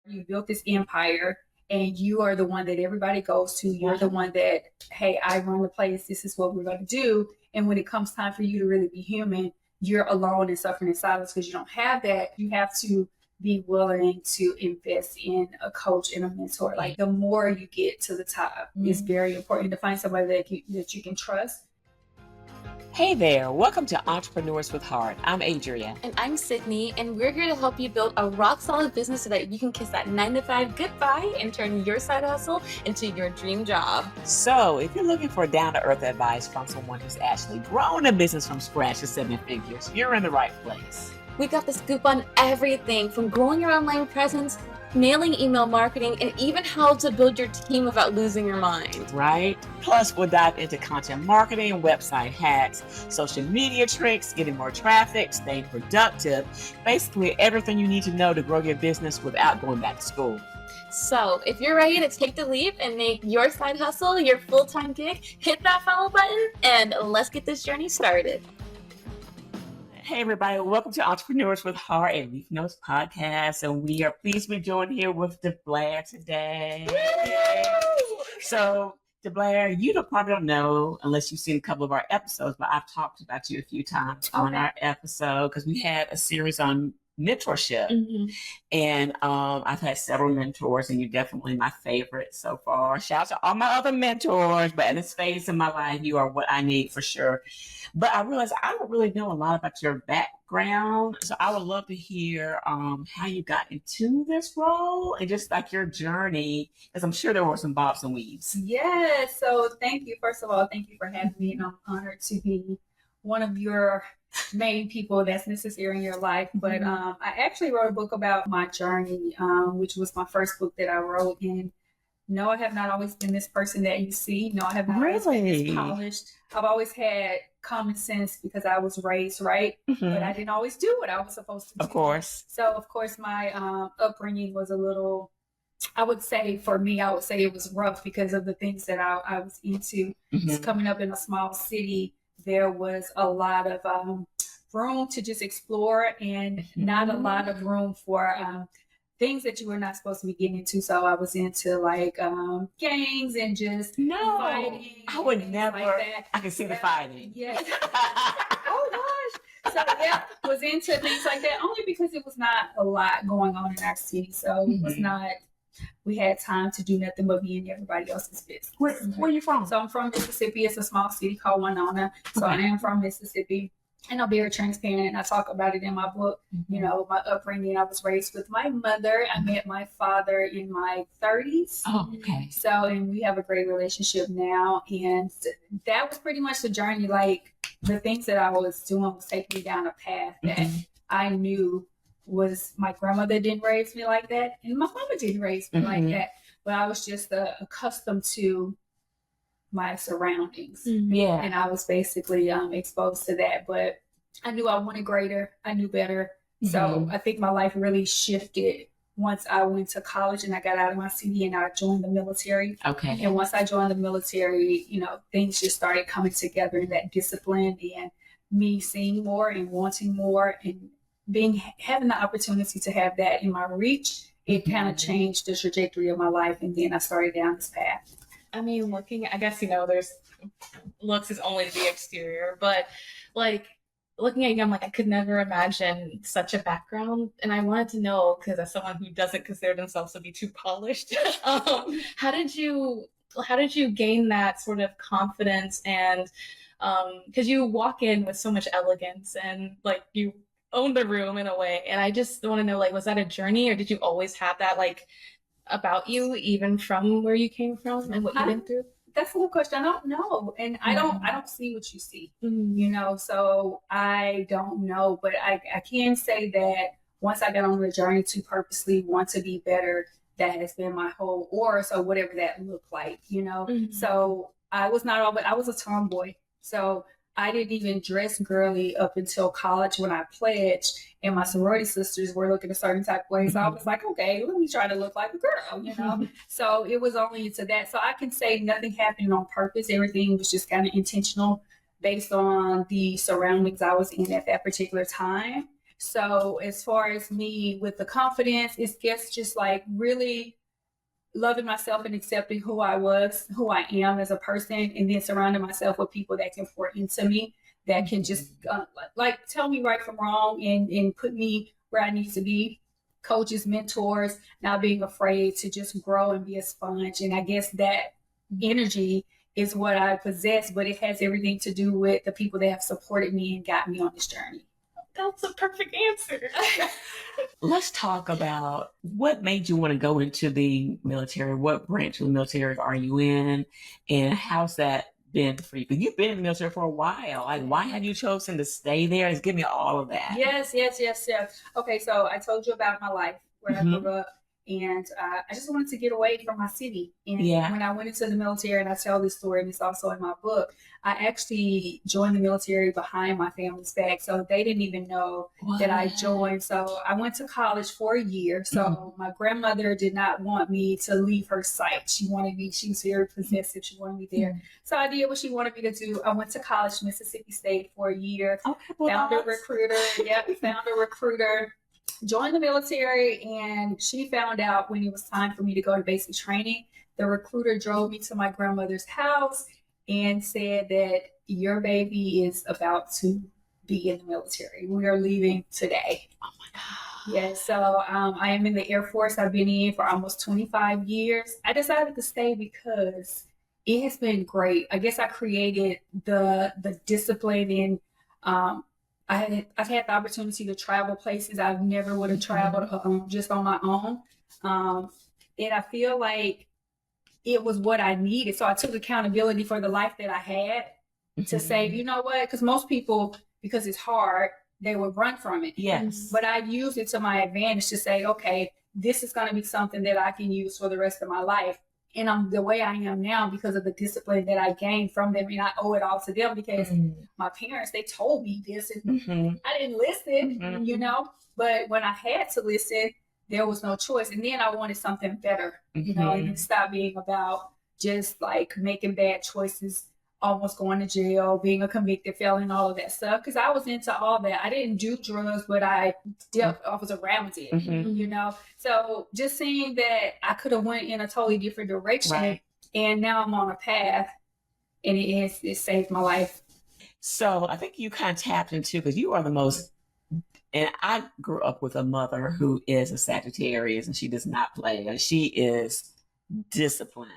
You built this empire and you are the one that everybody goes to. You're the one that, hey, I run the place. This is what we're going to do. And when it comes time for you to really be human, you're alone and suffering in silence because you don't have that. You have to be willing to invest in a coach and a mentor. Like the more you get to the top, it's very important to find somebody that you can trust. Hey there, welcome to Entrepreneurs with Heart. I'm Adria. And I'm Sydney, and we're here to help you build a rock solid business so that you can kiss that 9-to-5 goodbye and turn your side hustle into your dream job. So if you're looking for down-to-earth advice from someone who's actually grown a business from scratch to 7 figures, you're in the right place. We got the scoop on everything from growing your online presence, nailing email marketing, and even how to build your team without losing your mind. Right? Plus, we'll dive into content marketing, website hacks, social media tricks, getting more traffic, staying productive, basically everything you need to know to grow your business without going back to school. So if you're ready to take the leap and make your side hustle your full-time gig, hit that follow button and let's get this journey started. Hey everybody, welcome to Entrepreneurs with Heart and Leaf Notes podcast, and we are pleased to be joined here with Deblair today. So Deblair, you probably don't know unless you've seen a couple of our episodes, but I've talked about you a few times on our episode because we had a series on mentorship, and I've had several mentors, and you're definitely my favorite so far. Shout out to all my other mentors, but in this phase of my life, you are what I need for sure. But I realized I don't really know a lot about your background, so I would love to hear how you got into this role and just like your journey, because I'm sure there were some bobs and weaves. Yeah, so thank you. First of all, thank you for having me, and I'm honored to be one of your main people that's necessary in your life. But I actually wrote a book about my journey, which was my first book that I wrote. And no, I have not always been this person that you see. No, I have not always been this polished. I've always had common sense because I was raised right, but I didn't always do what I was supposed to do. Of course. So, of course, my upbringing was a little, I would say it was rough because of the things that I was into. Just coming up in a small city, there was a lot of room to just explore and not a lot of room for things that you were not supposed to be getting into. So I was into like gangs and just fighting. I would never. Like that. I can see the fighting. Yes. Oh gosh. So yeah, was into things like that only because it was not a lot going on in our city. So it was not. We had time to do nothing but be in everybody else's business. Where are you from? So I'm from Mississippi. It's a small city called Winona. So I am from Mississippi. And I'm very transparent, and I talk about it in my book. You know, my upbringing. I was raised with my mother. I met my father in my 30s. Oh, okay. So, and we have a great relationship now. And that was pretty much the journey. Like, the things that I was doing was taking me down a path that I knew was my grandmother didn't raise me like that, and my mama didn't raise me like that. But I was just accustomed to my surroundings. Yeah. And I was basically exposed to that. But I knew I wanted greater. I knew better. So I think my life really shifted once I went to college and I got out of my city and I joined the military. Okay. And once I joined the military, you know, things just started coming together in that discipline and me seeing more and wanting more and having the opportunity to have that in my reach. It kind of changed the trajectory of my life. And then I started down this path. I mean, I guess, you know, there's looks is only the exterior, but like looking at you, I'm like, I could never imagine such a background. And I wanted to know, because as someone who doesn't consider themselves to be too polished, how did you gain that sort of confidence? And because you walk in with so much elegance and like you own the room in a way. And I just want to know, like, was that a journey or did you always have that like about you, even from where you came from and what you've been through? That's a good question. I don't know. And I don't see what you see, you know, so I don't know, but I can say that once I got on the journey to purposely want to be better, that has been my whole aura. So whatever that looked like, you know, so I was a tomboy. So I didn't even dress girly up until college when I pledged, and my sorority sisters were looking a certain type of way. So I was like, okay, let me try to look like a girl, you know? So it was only into that. So I can say nothing happened on purpose. Everything was just kind of intentional based on the surroundings I was in at that particular time. So as far as me with the confidence, it's just like really loving myself and accepting who I am as a person, and then surrounding myself with people that can pour into me, that can just like tell me right from wrong and put me where I need to be. Coaches, mentors, not being afraid to just grow and be a sponge. And I guess that energy is what I possess, but it has everything to do with the people that have supported me and got me on this journey. That's a perfect answer. Let's talk about what made you want to go into the military. What branch of the military are you in? And how's that been for you? Because you've been in the military for a while. Like, why have you chosen to stay there? Just give me all of that. Yes. Okay, so I told you about my life, where I grew up, and I just wanted to get away from my city. And when I went into the military, and I tell this story, and it's also in my book, I actually joined the military behind my family's back. So they didn't even know that I joined. So I went to college for a year. So my grandmother did not want me to leave her sight. She was very possessive. She wanted me there. So I did what she wanted me to do. I went to college, Mississippi State, for a year. Found a recruiter. Joined the military, and she found out when it was time for me to go to basic training. The recruiter drove me to my grandmother's house and said that your baby is about to be in the military. We are leaving today. Oh my God. Yeah, so I am in the Air Force. I've been in for almost 25 years. I decided to stay because it has been great. I guess I created the discipline, and I've had the opportunity to travel places I've never would have traveled just on my own. And I feel like it was what I needed. So I took accountability for the life that I had to say, you know what? Because most people, because it's hard, they would run from it. Yes. But I used it to my advantage to say, okay, this is going to be something that I can use for the rest of my life. And I'm the way I am now because of the discipline that I gained from them. And I owe it all to them because my parents, they told me this, and I didn't listen, you know. But when I had to listen, there was no choice. And then I wanted something better, you know, and it stopped being about just like making bad choices, almost going to jail, being a convicted felon, all of that stuff. Because I was into all that. I didn't do drugs, but I was around it, you know. So just seeing that I could have went in a totally different direction, and now I'm on a path, and it saved my life. So I think you kind of tapped into, because you are the most, and I grew up with a mother who is a Sagittarius, and she does not play. And she is disciplined,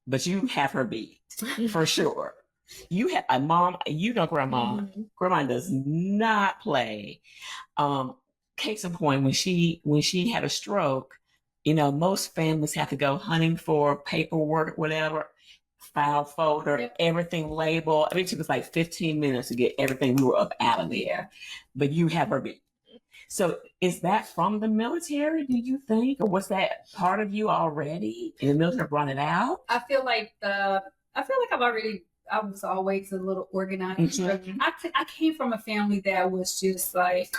but you have her beat for sure. You have a mom, you know, grandma does not play. Case in point, when she had a stroke, you know, most families have to go hunting for paperwork, whatever, file folder, everything labeled. I mean, it took us like 15 minutes to get everything we were up out of there. But you have her beat. So is that from the military, do you think? Or was that part of you already? And the military brought it out? I feel like I was always a little organized. I came from a family that was just like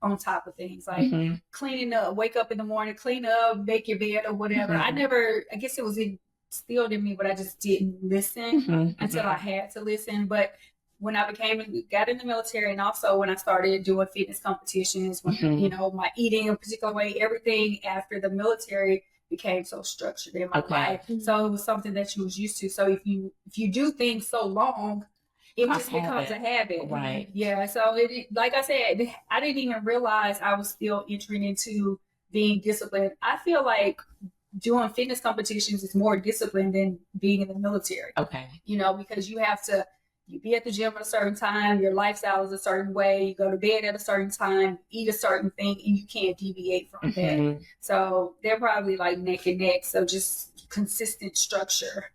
on top of things, like cleaning up, wake up in the morning, clean up, make your bed or whatever. I guess it was instilled in me, but I just didn't listen until I had to listen. But when I got in the military, and also when I started doing fitness competitions, when, you know, my eating a particular way, everything after the military became so structured in my life. So it was something that you was used to. So if you do things so long, it just becomes a habit. Right. Yeah. So it, like I said, I didn't even realize I was still entering into being disciplined. I feel like doing fitness competitions is more disciplined than being in the military. Okay. You know, because you have to, you be at the gym at a certain time, your lifestyle is a certain way, you go to bed at a certain time, eat a certain thing, and you can't deviate from that. So they're probably like neck and neck. So just consistent structure.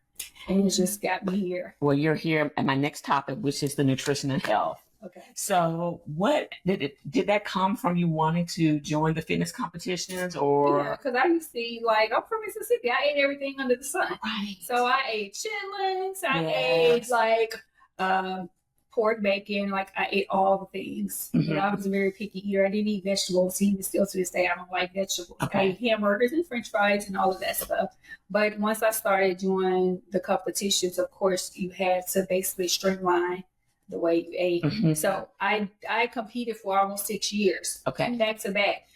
And it just got me here. Well, you're here at my next topic, which is the nutrition and health. Okay. So what did that come from, you wanting to join the fitness competitions, or? Yeah, because I used to eat, like, I'm from Mississippi. I ate everything under the sun. Right. So I ate chitlins. I ate like pork bacon. Like I ate all the things. You know, I was a very picky eater. I didn't eat vegetables. Even still to this day, I don't like vegetables. Okay. I ate hamburgers and French fries and all of that stuff. But once I started doing the competitions, of course, you had to basically streamline the way you ate. Mhm. So I competed for almost 6 years. Okay. Back to back.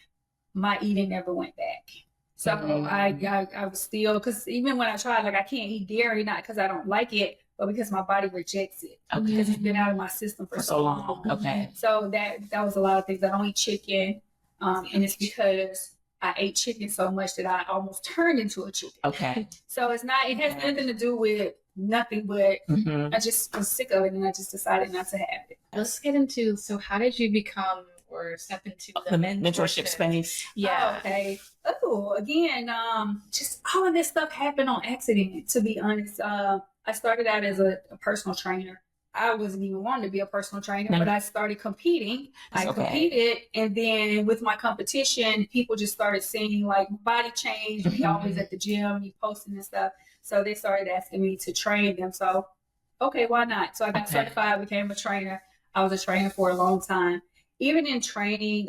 My eating never went back. So I was still, because even when I tried, like I can't eat dairy, not because I don't like it, but because my body rejects it. Okay. Because it's been out of my system for so long. Okay. So that was a lot of things. I don't eat chicken. And it's because I ate chicken so much that I almost turned into a chicken. Okay. So it has nothing to do with nothing, but I just was sick of it and I just decided not to have it. Let's get into, so how did you become or step into the mentorship space? Yeah. Oh, okay. Oh, again, just all of this stuff happened on accident, to be honest. I started out as a personal trainer. I wasn't even wanting to be a personal trainer, but I started competing. I competed, and then with my competition, people just started seeing like body change. We always at the gym, you posting and stuff. So they started asking me to train them. So, okay, why not? So I got certified, became a trainer. I was a trainer for a long time. Even in training,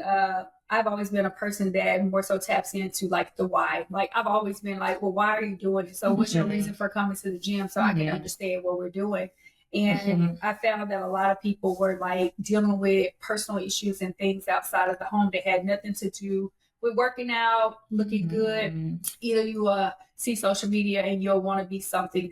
I've always been a person that more so taps into like the why. Like I've always been like, well, why are you doing it? So what's your reason for coming to the gym so I can understand what we're doing? And I found that a lot of people were like dealing with personal issues and things outside of the home that had nothing to do with working out, looking good. Either you see social media and you'll want to be something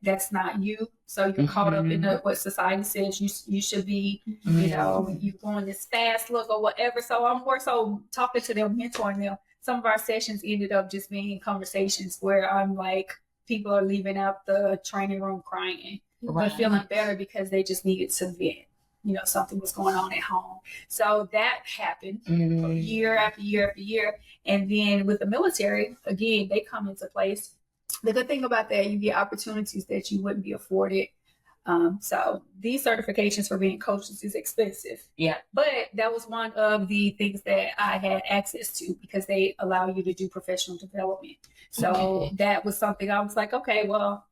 that's not you. So you're caught up in what society says you should be, you know, you going this fast look or whatever. So I'm more so talking to them, mentoring them. Some of our sessions ended up just being conversations where I'm like, people are leaving out the training room crying, but feeling better because they just needed to vent. You know, something was going on at home. So that happened year after year after year. And then with the military, again, they come into place. The good thing about that, you get opportunities that you wouldn't be afforded. So these certifications for being coaches is expensive. Yeah. But that was one of the things that I had access to because they allow you to do professional development. So that was something I was like, okay, well,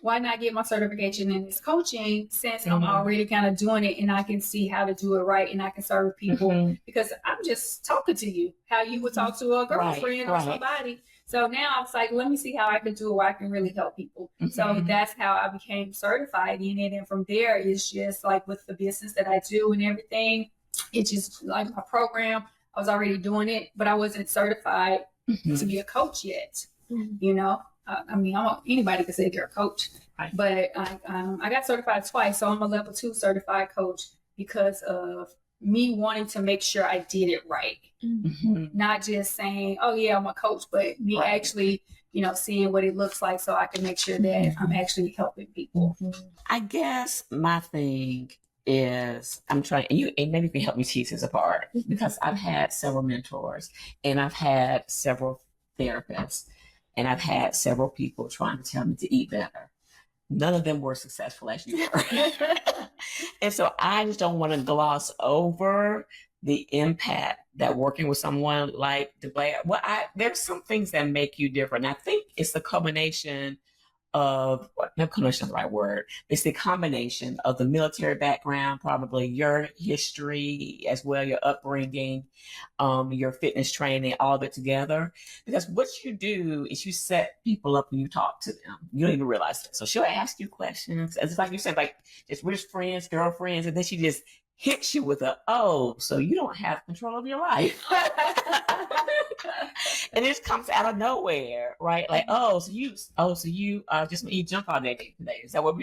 why not get my certification in this coaching since I'm already kind of doing it and I can see how to do it right and I can serve people because I'm just talking to you how you would talk to a girlfriend or somebody. So now I was like, let me see how I can do it where I can really help people. So that's how I became certified in it. And from there, it's just like with the business that I do and everything, it's just like my program. I was already doing it, but I wasn't certified to be a coach yet, you know? I mean, anybody can say they're a coach, but I got certified twice. So I'm a level 2 certified coach because of me wanting to make sure I did it right. Not just saying, oh yeah, I'm a coach, but me actually, you know, seeing what it looks like so I can make sure that I'm actually helping people. I guess my thing is I'm trying, and maybe you can help me tease this apart because I've had several mentors and I've had several therapists. And I've had several people trying to tell me to eat better. None of them were successful as you were. And so I just don't want to gloss over the impact that working with someone like Deblair, there's some things that make you different. And I think it's the combination of, not combination is the right word, it's the combination of the military background, probably your history as well, your upbringing, your fitness training, all of it together. Because what you do is you set people up and you talk to them. You don't even realize it. So she'll ask you questions. It's like you said, like we're just friends, girlfriends, and then she just hits you with so you don't have control of your life. And it just comes out of nowhere, right? Like, so you just eat junk all day today. Is that what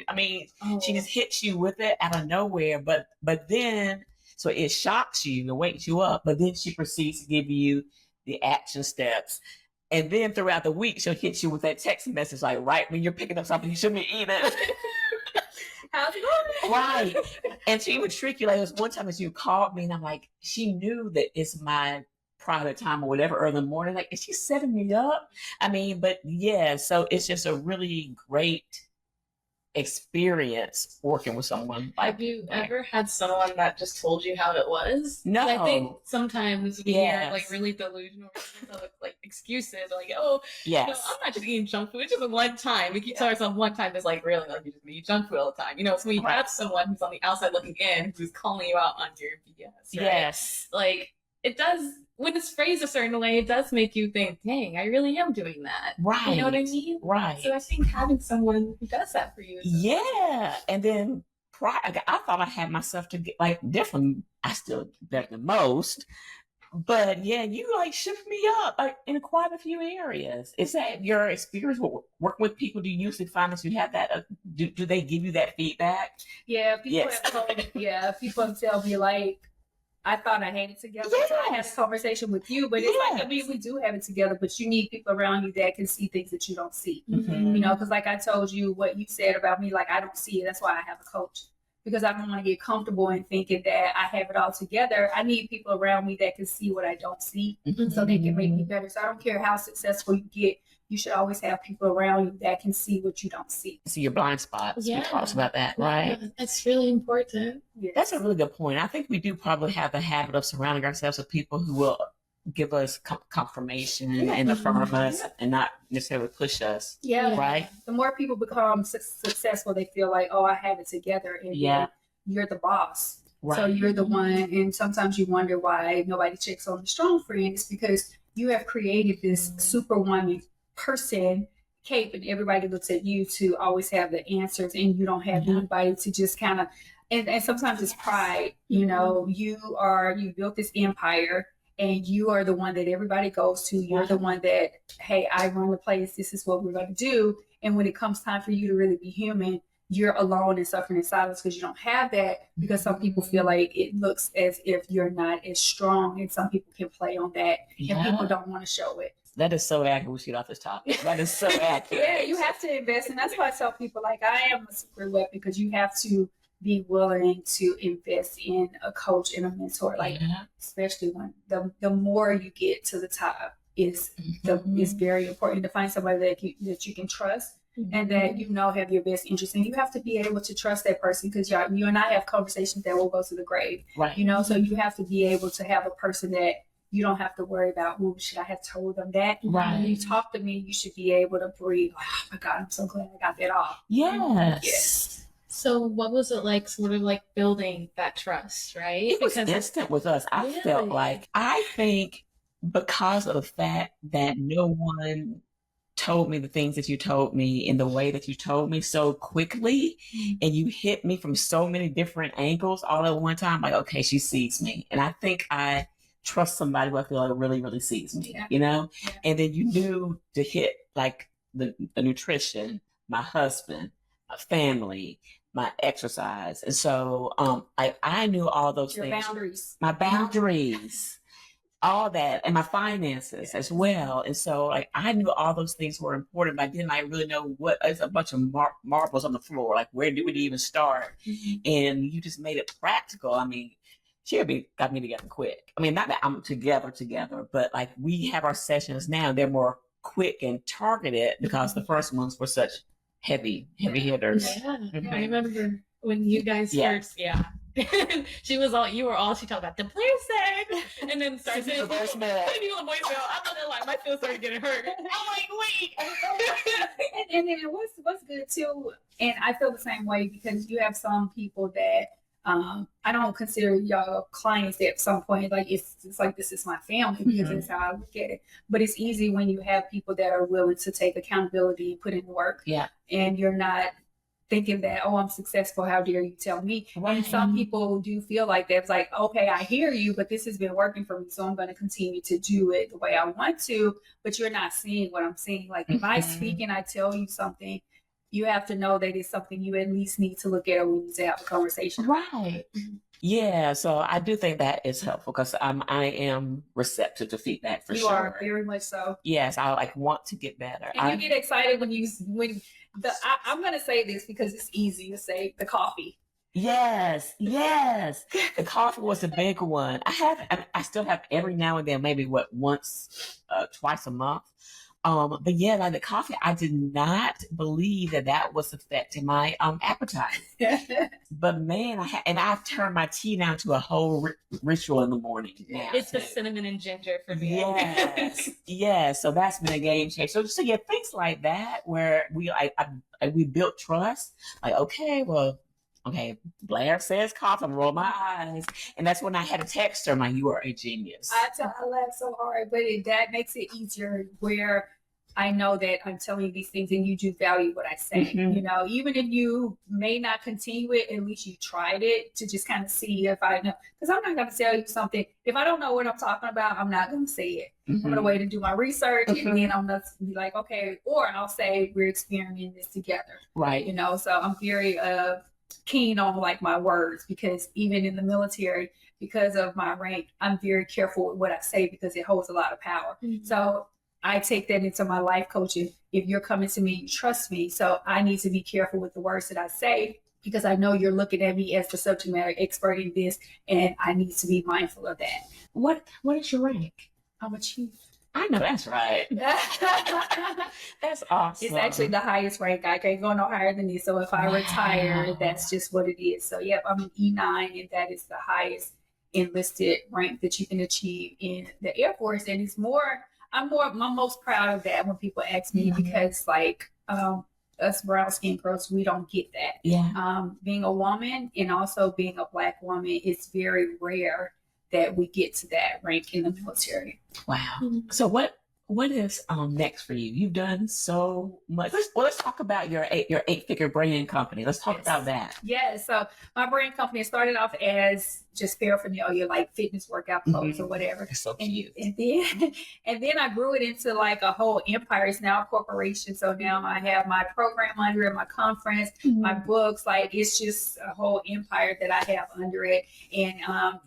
she just hits you with it out of nowhere, but then, so it shocks you and wakes you up, but then she proceeds to give you the action steps. And then throughout the week, she'll hit you with that text message, like right when you're picking up something you shouldn't be eating. How's it going? Right. And she would trick you. Like, there was one time that you called me and I'm like, she knew that it's my private time or whatever early in the morning. Like, is she setting me up? I mean, but yeah, so it's just a really great experience working with someone. Have you ever had someone that just told you how it was? No. I think sometimes we hear like really delusional like excuses, like, I'm not just eating junk food. It's just one time. We keep telling ourselves one time is like really like you just eat junk food all the time. You know, so when you have someone who's on the outside looking in who's calling you out on your BS. Right? Yes. Like it does. When it's phrased a certain way, it does make you think, dang, I really am doing that. Right. You know what I mean? Right. So I think having someone who does that for you is and then I thought I had myself to get like different. I still better than most, but yeah, you like shift me up like in quite a few areas. Is that your experience with working with people? Do you usually find that you have that? Do they give you that feedback? Yeah, people Yes. have told me, yeah, people have tell me like, I thought I had it together. So I had a conversation with you, but it's like, I mean, we do have it together, but you need people around you that can see things that you don't see. Mhm. You know, because like I told you what you said about me, like I don't see it. That's why I have a coach. Because I don't want to get comfortable in thinking that I have it all together. I need people around me that can see what I don't see so they can make me better. So I don't care how successful you get, you should always have people around you that can see what you don't see. See your blind spots. Yeah. We talked about that, right? Yeah, that's really important. Yes. That's a really good point. I think we do probably have the habit of surrounding ourselves with people who will give us confirmation and affirm us and not necessarily push us. Yeah. Right? The more people become successful, they feel like, oh, I have it together. And then you're the boss. Right. So you're the one. And sometimes you wonder why nobody checks on the strong friend. It's because you have created this superwoman person cape and everybody looks at you to always have the answers and you don't have anybody to just kind of, and sometimes it's pride, you know, you built this empire and you are the one that everybody goes to. You're the one that, hey, I run the place. This is what we're going to do. And when it comes time for you to really be human, you're alone and suffering in silence because you don't have that, because some people feel like it looks as if you're not as strong, and some people can play on that and people don't want to show it. That is so accurate. We should get off this topic. That is so accurate. Yeah, you have to invest. And that's why I tell people, like, I am a super weapon, because you have to be willing to invest in a coach and a mentor. Like, especially when the more you get to the top is very important to find somebody that you can trust and that you know have your best interest. And you have to be able to trust that person, because you and I have conversations that will go to the grave. Right. You know, so you have to be able to have a person that you don't have to worry about, well, should I have told them that? Right. When you talk to me, you should be able to breathe. Oh my God, I'm so glad I got that off. Yes. So what was it like, sort of like building that trust, right? It was instant with us. I felt like, I think because of the fact that no one told me the things that you told me in the way that you told me so quickly, and you hit me from so many different angles all at one time, like, okay, she sees me. And I think I trust somebody who I feel like really, really sees me, you know? And then you knew to hit like the nutrition, my husband, my family, my exercise. And so I knew all those things. Boundaries. My boundaries, all that, and my finances as well. And so like I knew all those things were important, but I didn't really know what is a bunch of marbles on the floor. Like, where do we even start? And you just made it practical. I mean, she got me together quick. I mean, not that I'm together, but like we have our sessions now, they're more quick and targeted because the first ones were such heavy hitters. Yeah. I remember when you guys first, she was all, you were all, she talked about Deblair said, and then started saying, voicemail. I'm not gonna lie, my feelings started getting hurt. I'm like, wait. and then what's good too, and I feel the same way, because you have some people that I don't consider y'all clients at some point. Like it's like, this is my family, because that's how I look at it. But it's easy when you have people that are willing to take accountability and put in the work. Yeah. And you're not thinking that, oh, I'm successful, how dare you tell me? Right. And some people do feel like that. It's like, okay, I hear you, but this has been working for me, so I'm going to continue to do it the way I want to. But you're not seeing what I'm seeing. Like if I speak and I tell you something, you have to know that it's something you at least need to look at, or we need to have a conversation. Right. Yeah. So I do think that is helpful, because I am receptive to feedback for sure. You are very much so. Yes. I like want to get better. And you get excited I'm going to say this because it's easy to say, the coffee. Yes. The coffee was a big one. I still have every now and then, maybe once, twice a month. But yeah, like the coffee, I did not believe that was affecting my appetite. But man, I've turned my tea now to a whole ritual in the morning. Now, it's the cinnamon and ginger for me. Yes, yes. So that's been a game changer. So yeah, things like that where we built trust. Like, okay, Blair says coffee, I'm roll my eyes. And that's when I had to text her, I'm like, you are a genius. I laugh so hard, but that makes it easier where I know that I'm telling you these things and you do value what I say. You know, even if you may not continue it, at least you tried it to just kind of see if I know. Because I'm not going to tell you something. If I don't know what I'm talking about, I'm not going to say it. I'm going to wait and do my research, and then I'm going to be like, okay, or I'll say we're experimenting this together. Right. You know, so I'm very keen on like my words, because even in the military, because of my rank, I'm very careful with what I say because it holds a lot of power. So I take that into my life coaching. If you're coming to me, you trust me. So I need to be careful with the words that I say, because I know you're looking at me as the subject matter expert in this, and I need to be mindful of that. What is your rank? I'm a chief. I know that's right. That's awesome. It's actually the highest rank. I can't go no higher than this. So if I retire, that's just what it is. So yeah, I'm an E9, and that is the highest enlisted rank that you can achieve in the Air Force. And it's more, I'm most proud of that when people ask me, because like us brown skinned girls, we don't get that. Yeah. Being a woman and also being a Black woman, it's very rare that we get to that rank in the military. Wow. So what is next for you? You've done so much. Let's talk about your 8-figure brand company. Let's talk about that. Yeah. So my brand company started off as just paraphernalia, like fitness workout clothes or whatever. It's so cute. And then I grew it into like a whole empire. It's now a corporation. So now I have my program under it, my conference, my books. Like it's just a whole empire that I have under it. And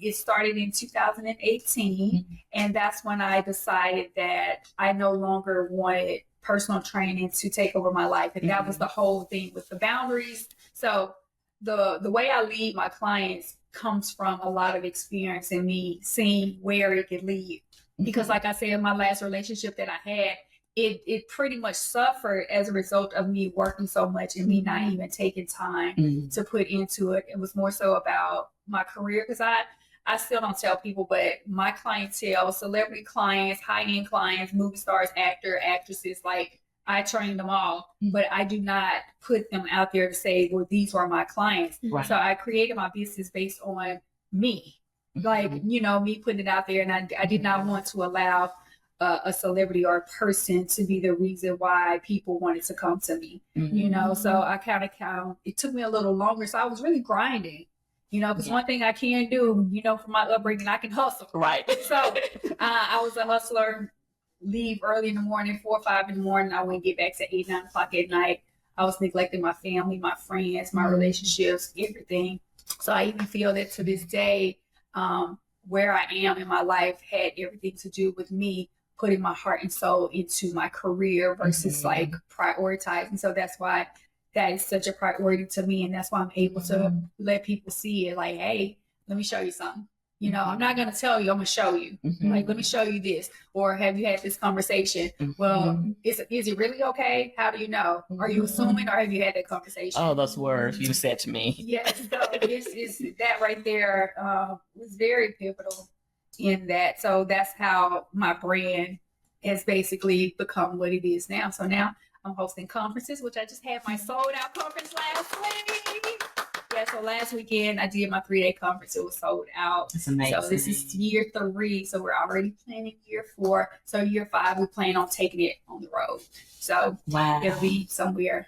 it started in 2018, and that's when I decided that I no longer wanted personal training to take over my life. And that was the whole thing with the boundaries. So the way I lead my clients comes from a lot of experience and me seeing where it could lead. Because like I said, in my last relationship that I had, it pretty much suffered as a result of me working so much and me not even taking time to put into it. It was more so about my career, because I still don't tell people, but my clientele, celebrity clients, high-end clients, movie stars, actresses, like I train them all, but I do not put them out there to say, well, these are my clients. Right. So I created my business based on me, like, you know, me putting it out there. And I did not want to allow a celebrity or a person to be the reason why people wanted to come to me, you know? So I it took me a little longer. So I was really grinding. You know, because one thing I can do, you know, from my upbringing, I can hustle. Right. So I was a hustler, leave early in the morning, 4 or 5 in the morning. I wouldn't get back to 8, 9 o'clock at night. I was neglecting my family, my friends, my relationships, everything. So I even feel that to this day, where I am in my life had everything to do with me putting my heart and soul into my career versus like prioritizing. So that's why that is such a priority to me. And that's why I'm able to let people see it like, hey, let me show you something. You know, I'm not going to tell you, I'm going to show you. Like, let me show you this. Or have you had this conversation? Well, is it really okay? How do you know? Are you assuming, or have you had that conversation? Oh, those words you said to me. Yes. So it's that right there was very pivotal in that. So that's how my brand has basically become what it is now. So now I'm hosting conferences, which I just had my sold out conference last week. Yeah, so last weekend I did my 3-day conference. It was sold out. That's amazing. So this is year 3. So we're already planning year 4. So year 5, we plan on taking it on the road. So it'll be somewhere.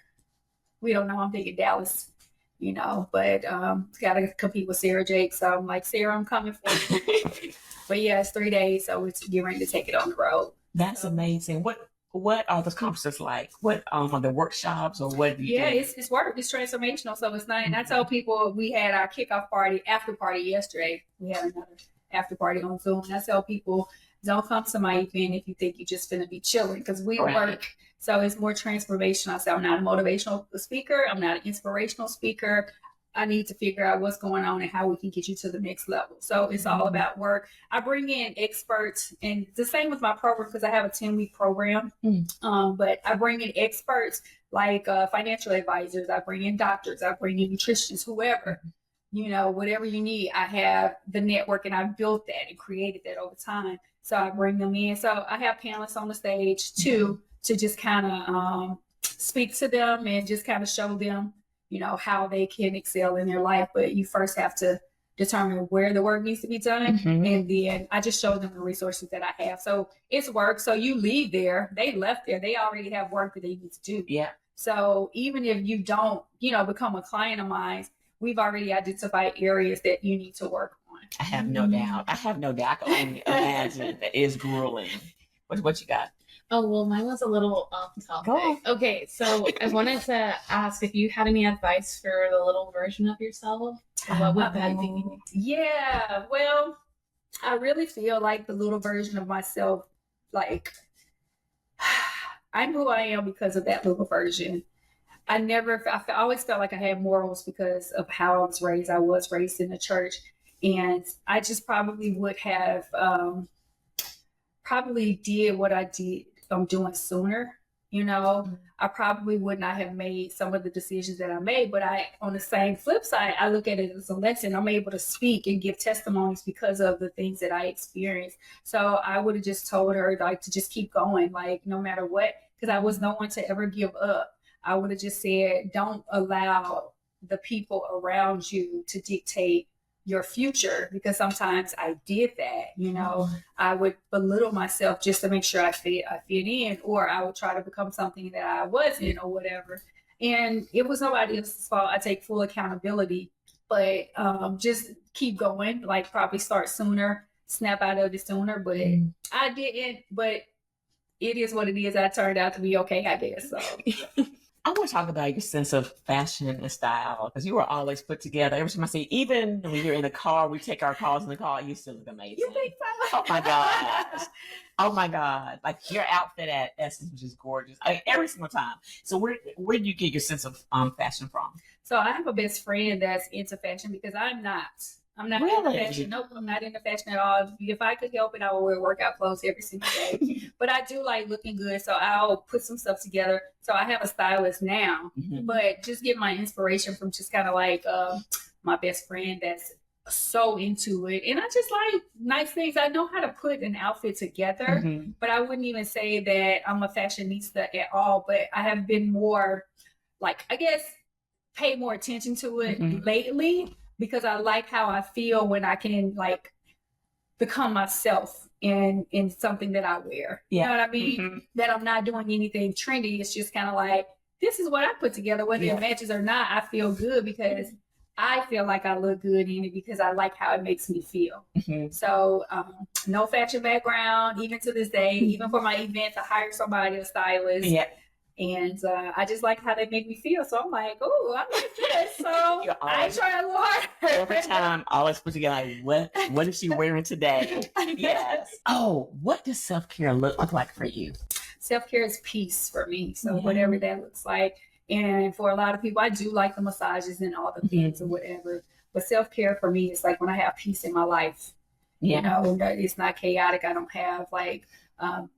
We don't know. I'm thinking Dallas, you know, but got to compete with Sarah Jake. So I'm like, Sarah, I'm coming for you. But yeah, it's 3 days. So we're getting ready to take it on the road. That's amazing. What are those conferences like? What are the workshops, or what do you do? It's work. It's transformational. So it's not. And I tell people, we had our kickoff party, after party yesterday. We had another after party on Zoom. And I tell people, don't come to my event if you think you're just going to be chilling, because we work. So it's more transformational. I say, I'm not a motivational speaker. I'm not an inspirational speaker. I need to figure out what's going on and how we can get you to the next level. So it's all about work. I bring in experts, and the same with my program, because I have a 10-week program. But I bring in experts like financial advisors. I bring in doctors. I bring in nutritionists, whoever, you know, whatever you need. I have the network, and I've built that and created that over time. So I bring them in. So I have panelists on the stage too, to just kind of speak to them and just kind of show them, you know, how they can excel in their life. But you first have to determine where the work needs to be done. And then I just show them the resources that I have. So it's work. So you leave there, they left there, they already have work that they need to do. Yeah. So even if you don't, become a client of mine, we've already identified areas that you need to work on. I have no doubt. I can only imagine that is grueling. What you got? Oh, well, mine was a little off topic. Go. Okay, so I wanted to ask if you had any advice for the little version of yourself. What would that be? Yeah, well, I really feel like the little version of myself, like, I'm who I am because of that little version. I always felt like I had morals because of how I was raised. I was raised in the church, and I just probably would have probably did what I did. I'm doing sooner. I probably would not have made some of the decisions that I made, but on the same flip side, I look at it as a lesson. I'm able to speak and give testimonies because of the things that I experienced. So I would have just told her like to just keep going, like no matter what, because I was no one to ever give up. I would have just said, don't allow the people around you to dictate your future, because sometimes I did that. I would belittle myself just to make sure I fit in, or I would try to become something that I wasn't or whatever. And it was nobody else's fault. I take full accountability, but just keep going, like probably start sooner, snap out of it sooner, but I didn't, but it is what it is. I turned out to be okay, I guess. So I want to talk about your sense of fashion and style, because you were always put together. Every time I see, even when you're in the car, we take our calls in the car, you still look amazing. You think so? Oh my gosh. Oh my God. Like your outfit at Essence was just gorgeous. Every single time. So where do you get your sense of fashion from? So I have a best friend that's into fashion, because I'm not. I'm not Really? into fashion. Nope, I'm not into fashion at all. If I could help it, I would wear workout clothes every single day. But I do like looking good, so I'll put some stuff together. So I have a stylist now, but just get my inspiration from just kind of like my best friend that's so into it. And I just like nice things. I know how to put an outfit together, but I wouldn't even say that I'm a fashionista at all. But I have been more, like, I guess, pay more attention to it lately, because I like how I feel when I can like become myself in something that I wear. You know what I mean? That I'm not doing anything trendy. It's just kind of like, this is what I put together, whether it matches or not. I feel good because I feel like I look good in it, because I like how it makes me feel. So no fashion background, even to this day, even for my events, I hire somebody, a stylist. And I just like how they make me feel. So I'm like, oh, I like this. So I try a little harder. Every time, I always put together, like, what is she wearing today? Yes. Oh, what does self-care look like for you? Self-care is peace for me. So whatever that looks like. And for a lot of people, I do like the massages and all the things or whatever. But self-care for me is like when I have peace in my life. It's not chaotic. I don't have like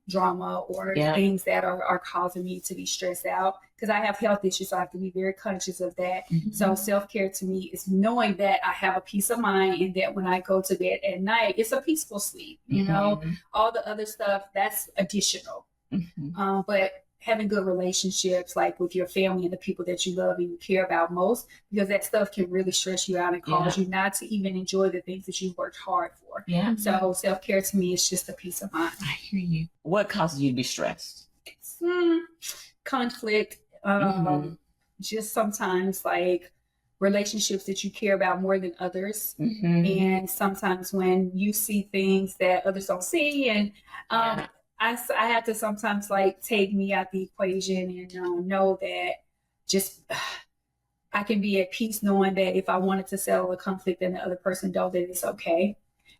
drama or things that are causing me to be stressed out, because I have health issues, so I have to be very conscious of that. So self-care to me is knowing that I have a peace of mind, and that when I go to bed at night, it's a peaceful sleep. All the other stuff, that's additional. But having good relationships, like with your family and the people that you love and you care about most, because that stuff can really stress you out and cause you not to even enjoy the things that you worked hard for. So self-care to me is just a peace of mind. I hear you. What causes you to be stressed? Conflict. Just sometimes like relationships that you care about more than others. And sometimes when you see things that others don't see, and I have to sometimes like take me out the equation and know that just I can be at peace knowing that if I wanted to settle a conflict and the other person don't, then it's okay.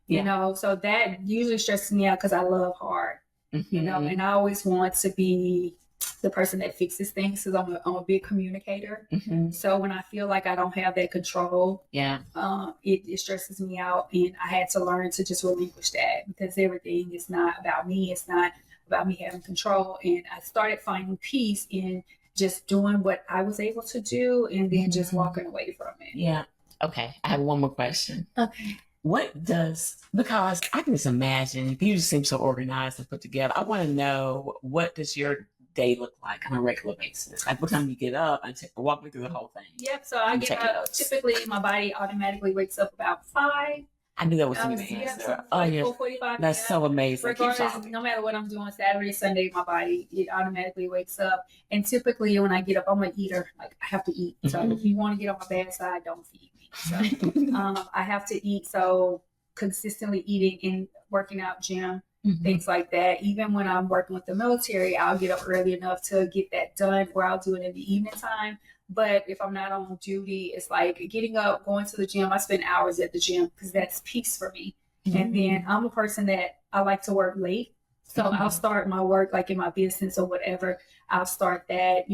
So that usually stresses me out, because I love hard, and I always want to be the person that fixes things, because I'm a big communicator. So when I feel like I don't have that control, it stresses me out. And I had to learn to just relinquish that, because everything is not about me. It's not about me having control. And I started finding peace in just doing what I was able to do, and then just walking away from it. Okay. I have one more question. Okay. Because I can just imagine, you just seem so organized and put together. I want to know, what does your day look like on a regular basis? Like what time you get up and walk me through the whole thing? Yep. So I get up. Typically, my body automatically wakes up about 5. I knew that was going to be the answer. Oh, yeah. 4:45. That's so amazing. Regardless, no matter what I'm doing, Saturday, Sunday, my body, it automatically wakes up. And typically when I get up, I'm an eater. Like I have to eat. So if you want to get on my bad side, don't feed me. So I have to eat. So consistently eating and working out, gym, things like that. Even when I'm working with the military, I'll get up early enough to get that done, or I'll do it in the evening time. But if I'm not on duty, it's like getting up, going to the gym. I spend hours at the gym because that's peace for me. And then I'm a person that I like to work late. So I'll start my work like in my business or whatever. I'll start that,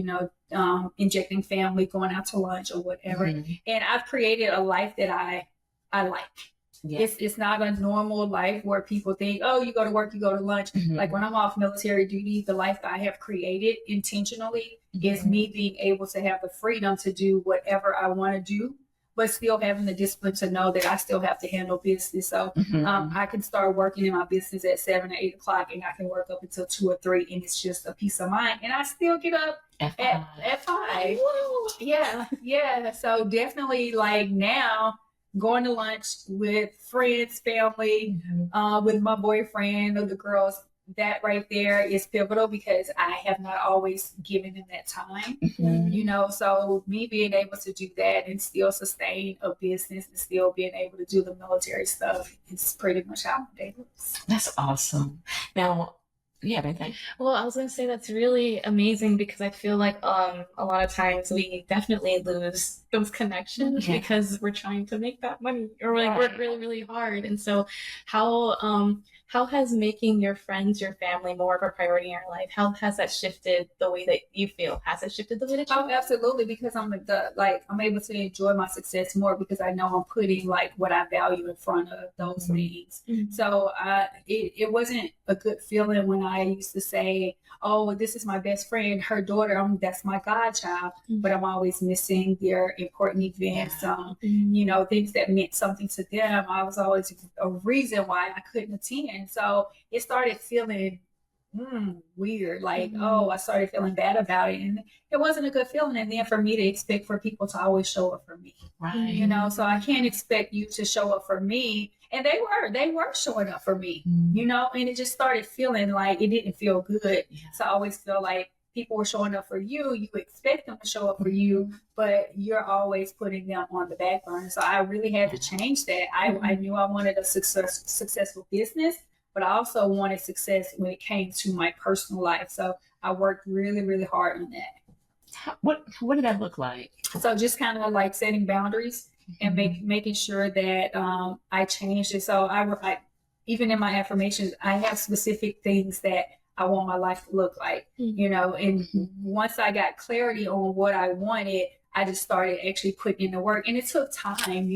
injecting family, going out to lunch or whatever. And I've created a life that I like. Yeah. It's not a normal life where people think, oh, you go to work, you go to lunch. Like when I'm off military duty, the life that I have created intentionally is me being able to have the freedom to do whatever I want to do, but still having the discipline to know that I still have to handle business. So I can start working in my business at 7 or 8 o'clock, and I can work up until 2 or 3, and it's just a peace of mind. And I still get up at 5. Yeah. So definitely like now, going to lunch with friends, family, with my boyfriend or the girls, that right there is pivotal because I have not always given them that time, so me being able to do that and still sustain a business and still being able to do the military stuff is pretty much how my day looks. That's awesome. Now, you have anything? Well, I was going to say that's really amazing because I feel like a lot of times we definitely lose those connections because we're trying to make that money or like work really, really hard. And so how has making your friends, your family more of a priority in your life? How has that shifted the way that you feel? Has it shifted the way that you feel? Oh, absolutely, because I'm able to enjoy my success more because I know I'm putting like what I value in front of those things. So it wasn't a good feeling when I used to say, oh, this is my best friend, her daughter, that's my godchild, but I'm always missing their important events, things that meant something to them. I was always a reason why I couldn't attend. So it started feeling weird, like, I started feeling bad about it. And it wasn't a good feeling. And then for me to expect for people to always show up for me, so I can't expect you to show up for me. And they were showing up for me, and it just started feeling like it didn't feel good. So I always feel like people were showing up for you. You expect them to show up for you, but you're always putting them on the back burner. So I really had to change that. I knew I wanted a successful business, but I also wanted success when it came to my personal life. So I worked really, really hard on that. What did that look like? So just kind of like setting boundaries and making sure that I changed it. So I even in my affirmations, I have specific things that I want my life to look like, and once I got clarity on what I wanted, I just started actually putting in the work. And it took time,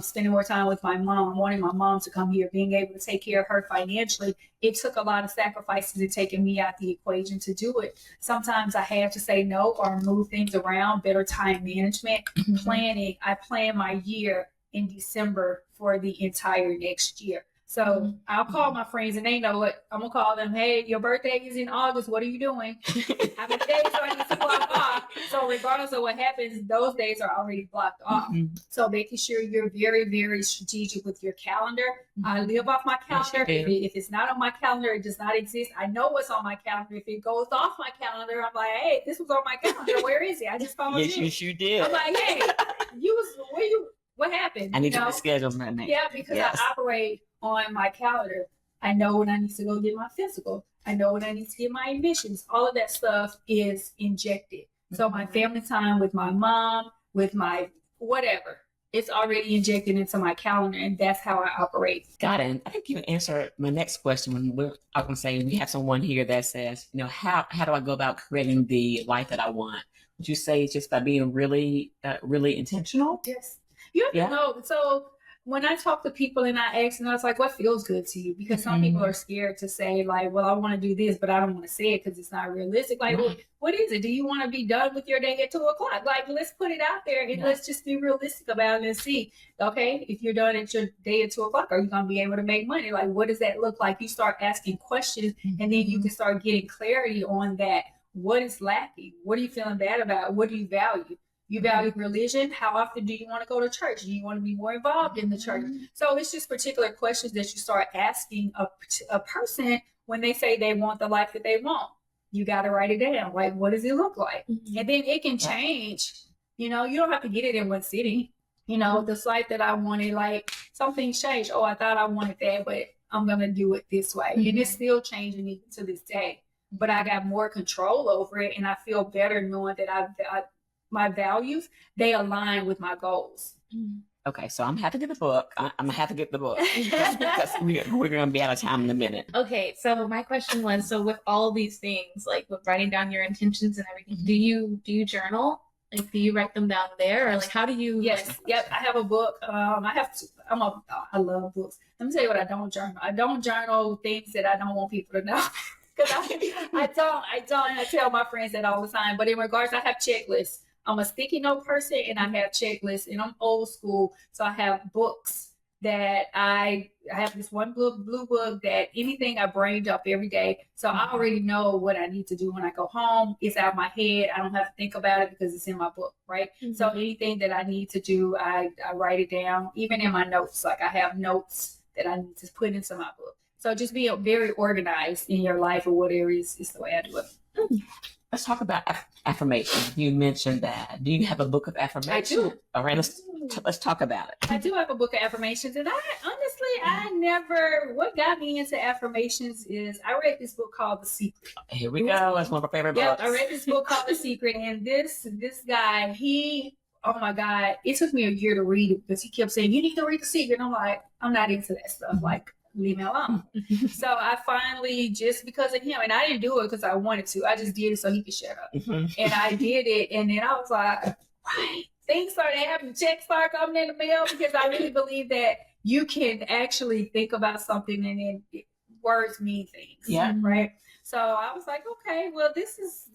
spending more time with my mom, wanting my mom to come here, being able to take care of her financially. It took a lot of sacrifices and taking me out the equation to do it. Sometimes I had to say no or move things around, better time management, planning. I plan my year in December for the entire next year. So I'll call my friends and they know it. I'm going to call them, hey, your birthday is in August. What are you doing? How many days do I need to block off? So regardless of what happens, those days are already blocked off. So making sure you're very, very strategic with your calendar. I live off my calendar. If it's not on my calendar, it does not exist. I know what's on my calendar. If it goes off my calendar, I'm like, hey, this was on my calendar. Where is it? I just followed you. Yes, you did. I'm like, hey, what happened? I need to reschedule my name. Yeah, because I operate on my calendar. I know when I need to go get my physical. I know when I need to get my admissions. All of that stuff is injected. So my family time with my mom, with my whatever, it's already injected into my calendar, and that's how I operate. Got it. I think you answered my next question when I was going to say we have someone here that says, how do I go about creating the life that I want? Would you say it's just by being really, really intentional? Yes. You have to know. So when I talk to people and I ask them, I was like, what feels good to you? Because some people are scared to say, like, well, I want to do this, but I don't want to say it because it's not realistic. Like, well, what is it? Do you want to be done with your day at 2:00? Like, let's put it out there and let's just be realistic about it and see, okay, if you're done at your day at 2:00, are you going to be able to make money? Like, what does that look like? You start asking questions and then you can start getting clarity on that. What is lacking? What are you feeling bad about? What do you value? You value religion. How often do you want to go to church? Do you want to be more involved in the church? So it's just particular questions that you start asking a person when they say they want the life that they want. You got to write it down. Like, what does it look like? And then it can change. You know, you don't have to get it in one sitting. You know, this life that I wanted, like, something changed. Oh, I thought I wanted that, but I'm going to do it this way. And it's still changing even to this day. But I got more control over it, and I feel better knowing that my values, they align with my goals. Okay, so I'm gonna have to get the book. I'm gonna have to get the book because we're gonna be out of time in a minute. Okay, so my question was, so with all these things, like with writing down your intentions and everything, do you journal? Like, do you write them down there, or like how do you? Yes, yep. I have a book. I love books. Let me tell you what I don't journal. I don't journal things that I don't want people to know. Because I don't, and I tell my friends that all the time. But in regards, I have checklists. I'm a sticky note person, and I have checklists, and I'm old school. So I have books that I have this one blue book that anything I brain up every day. So I already know what I need to do when I go home. It's out of my head. I don't have to think about it because it's in my book, right? So anything that I need to do, I write it down, even in my notes. Like, I have notes that I need to put into my book. So just be very organized in your life or whatever is the way I do it. Let's talk about affirmation. You mentioned that. Do you have a book of affirmation? I do. All right, let's talk about it. I do have a book of affirmations, and what got me into affirmations is I read this book called The Secret. Here we go. That's one of my favorite books. I read this book called The Secret, and this guy, oh my God, it took me a year to read it because he kept saying, you need to read The Secret. And I'm like, I'm not into that stuff. Like, leave me alone. So I finally, just because of him, and I didn't do it because I wanted to, I just did it so he could shut up. And I did it, and then I was like, right. Things started happening, checks started coming in the mail, because I really believe that you can actually think about something and then words mean things. Yeah. Right. So I was like, okay, well, this is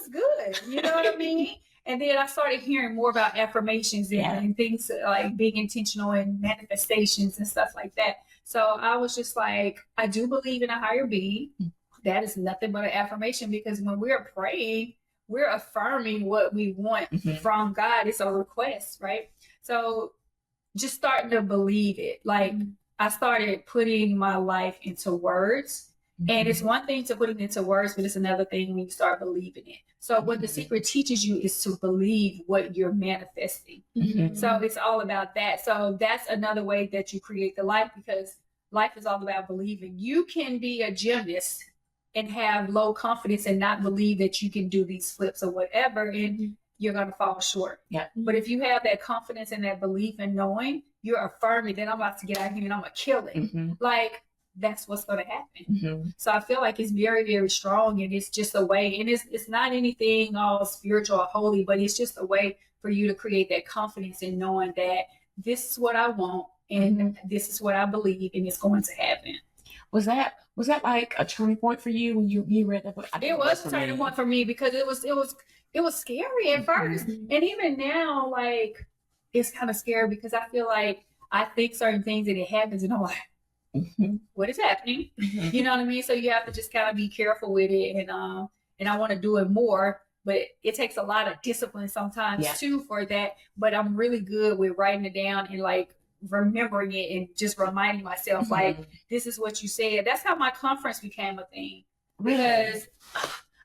good. You know what I mean? And then I started hearing more about affirmations and things like being intentional and manifestations and stuff like that. So I was just like, I do believe in a higher being. That is nothing but an affirmation, because when we're praying, we're affirming what we want from God. It's a request, right? So just starting to believe it. Like, I started putting my life into words. And it's one thing to put it into words, but it's another thing when you start believing it. So what The Secret teaches you is to believe what you're manifesting. So it's all about that. So that's another way that you create the life, because life is all about believing. You can be a gymnast and have low confidence and not believe that you can do these flips or whatever, and you're going to fall short. Yeah. But if you have that confidence and that belief and knowing, you're affirming that I'm about to get out here and I'm going to kill it. Like, that's what's going to happen. So I feel like it's very, very strong, and it's just a way, and it's not anything all spiritual or holy, but it's just a way for you to create that confidence in knowing that this is what I want, and this is what I believe, and it's going to happen. Was that like a turning point for you when you read that book? It was a turning point for me, because it was scary at first, and even now, like, it's kind of scary, because I feel like I think certain things and it happens, and I'm like, what is happening? You know what I mean? So you have to just kind of be careful with it, and I want to do it more, but it takes a lot of discipline sometimes too for that. But I'm really good with writing it down and like remembering it and just reminding myself, like, this is what you said. That's how my conference became a thing, because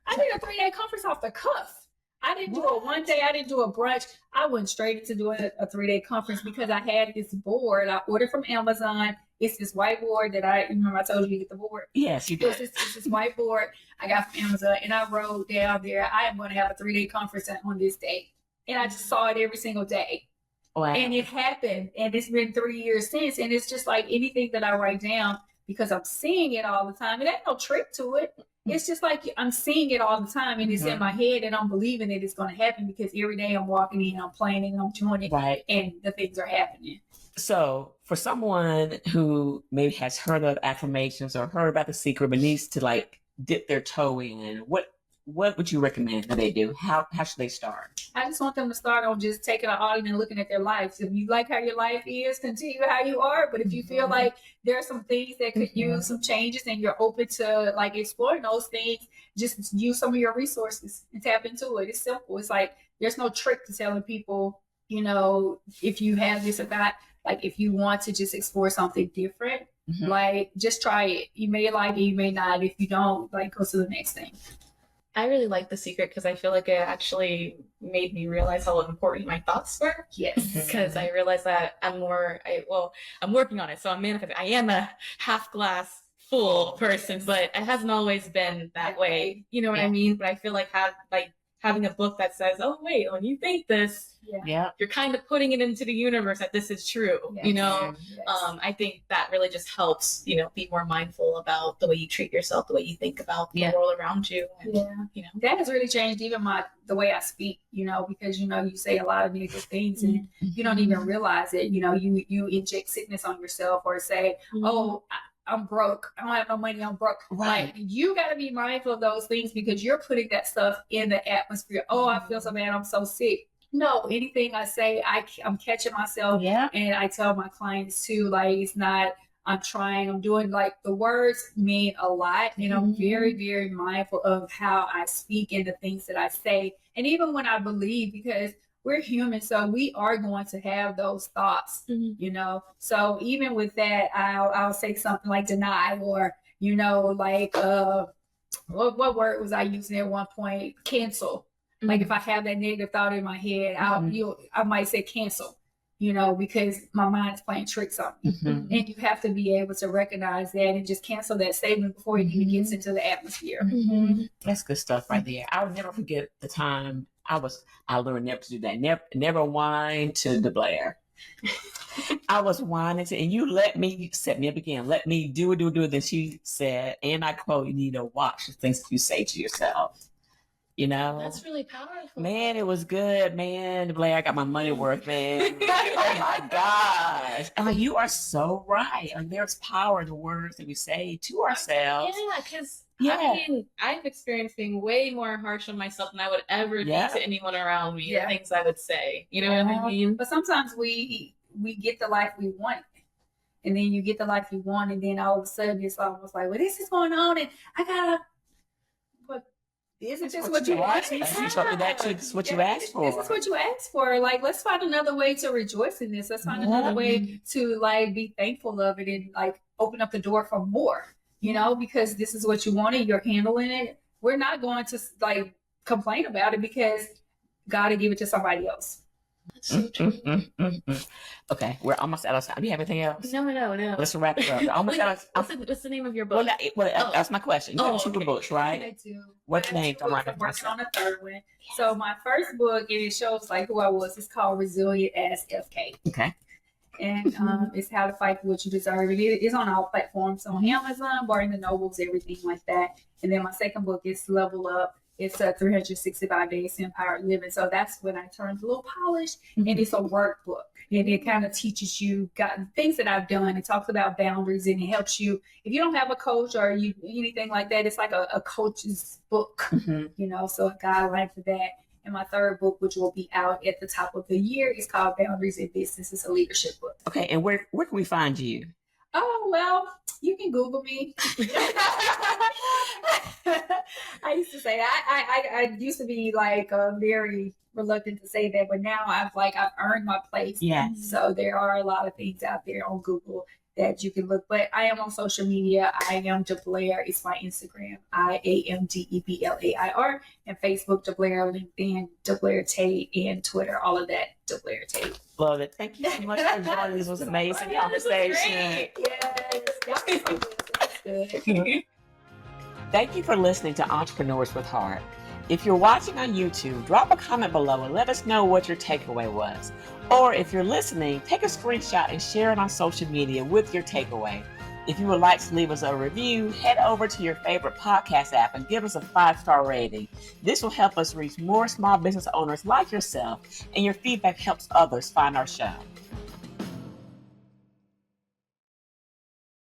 I did a 3-day conference off the cuff. I didn't do it one day. I didn't do a brunch. I went straight into doing a 3-day conference, because I had this board I ordered from Amazon. It's this whiteboard that I told you to get the board. Yes, you did. It's this whiteboard I got from Amazon, and I wrote down there, I am going to have a 3-day conference on this date. And I just saw it every single day. Wow. And it happened, and it's been 3 years since. And it's just like anything that I write down, because I'm seeing it all the time. It ain't no trick to it. It's just like I'm seeing it all the time, and it's in my head, and I'm believing that it's going to happen because every day I'm walking in, I'm planning, I'm doing it, Right. and the things are happening. So for someone who maybe has heard of affirmations or heard about The Secret but needs to like dip their toe in, what would you recommend that they do? How should they start? I just want them to start on just taking an audit and looking at their lives. If you like how your life is, continue how you are. But if you feel like there are some things that could use some changes and you're open to like exploring those things, just use some of your resources and tap into it. It's simple. It's like there's no trick to telling people, you know, if you have this or that, like if you want to just explore something different, like just try it. You may like it, you may not. If you don't, like go to the next thing. I really like The Secret because I feel like it actually made me realize how important my thoughts were. Yes. Because I realized that I'm working on it. So I'm manifesting. I am a half glass full person, but it hasn't always been that way. You know what I mean? But I feel like having a book that says, oh, wait, when you think this, you're kind of putting it into the universe that this is true, you know? I think that really just helps, you know, be more mindful about the way you treat yourself, the way you think about the world around you. And, you know, that has really changed even the way I speak, you know, because, you know, you say a lot of negative things and you don't even realize it. You know, you inject sickness on yourself or say, oh, I'm broke. I don't have no money. I'm broke. Right. Like, you got to be mindful of those things because you're putting that stuff in the atmosphere. Oh, I feel so bad. I'm so sick. No, anything I say, I'm catching myself. And I tell my clients too, like, it's not, I'm trying, I'm doing, like, the words mean a lot. And I'm very, very mindful of how I speak and the things that I say. And even when I believe, because we're human, so we are going to have those thoughts, you know. So even with that, I'll say something like deny, or, you know, like what word was I using at one point? Cancel. Like if I have that negative thought in my head, I might say cancel, you know, because my mind is playing tricks on me. And you have to be able to recognize that and just cancel that statement before it even gets into the atmosphere. That's good stuff right there. I'll never forget the time I learned never to do that. Never whine to Deblair. I was whining to, and you let me set me up again. Let me do it. Then she said, and I quote, you need to watch the things you say to yourself. You know? That's really powerful. Man, it was good, man. Deblair, I got my money worth, man. Oh my gosh. I'm like, you are so right. Like, there's power in the words that we say to ourselves. Yeah, because I mean, I've experienced being way more harsh on myself than I would ever be to anyone around me. The things I would say. You know what I mean? But sometimes we get the life we want. And then you get the life you want, and then all of a sudden it's almost like, well, this is going on, and I gotta. But isn't this what you want? You told me that too. This is what you asked for. This is what you asked for. Like, let's find another way to rejoice in this. Let's find another way to like be thankful of it and like open up the door for more. You know, because this is what you wanted. You're handling it. We're not going to like complain about it because God will give it to somebody else. That's so true. Okay, we're almost out of time. Do you have anything else? No. Let's wrap it up. Almost out of time. What's the name of your book? That's my question. You have two books, right? I do. What name? I'm working on a third one. Yes. So my first book, and it shows like who I was. It's called Resilient as FK. Okay. And it's How to Fight for What You Deserve. It is on all platforms, on Amazon, Barnes and Nobles, everything like that. And then my second book is Level Up. It's 365 Days to Empowered Living. So that's when I turned a little polished, and it's a workbook. And it kind of teaches you things that I've done. It talks about boundaries, and it helps you. If you don't have a coach or anything like that, it's like a coach's book, you know, so a guideline for that. And my third book, which will be out at the top of the year, is called Boundaries in Business. It's a leadership book. Okay, and where can we find you? Oh, well, you can Google me. I used to say I used to be like very reluctant to say that, but now I've earned my place. Yes. So there are a lot of things out there on Google that you can look. But I am on social media. I am Deblair. It's my Instagram, IAMDEBLAIR, and Facebook, Deblair, LinkedIn, Deblair Tate, and Twitter, all of that, Deblair Tate. Love it. Thank you so much for joining. This was an amazing conversation. Yes. Good. Thank you for listening to Entrepreneurs with Heart. If you're watching on YouTube, drop a comment below and let us know what your takeaway was. Or if you're listening, take a screenshot and share it on social media with your takeaway. If you would like to leave us a review, head over to your favorite podcast app and give us a 5-star rating. This will help us reach more small business owners like yourself, and your feedback helps others find our show.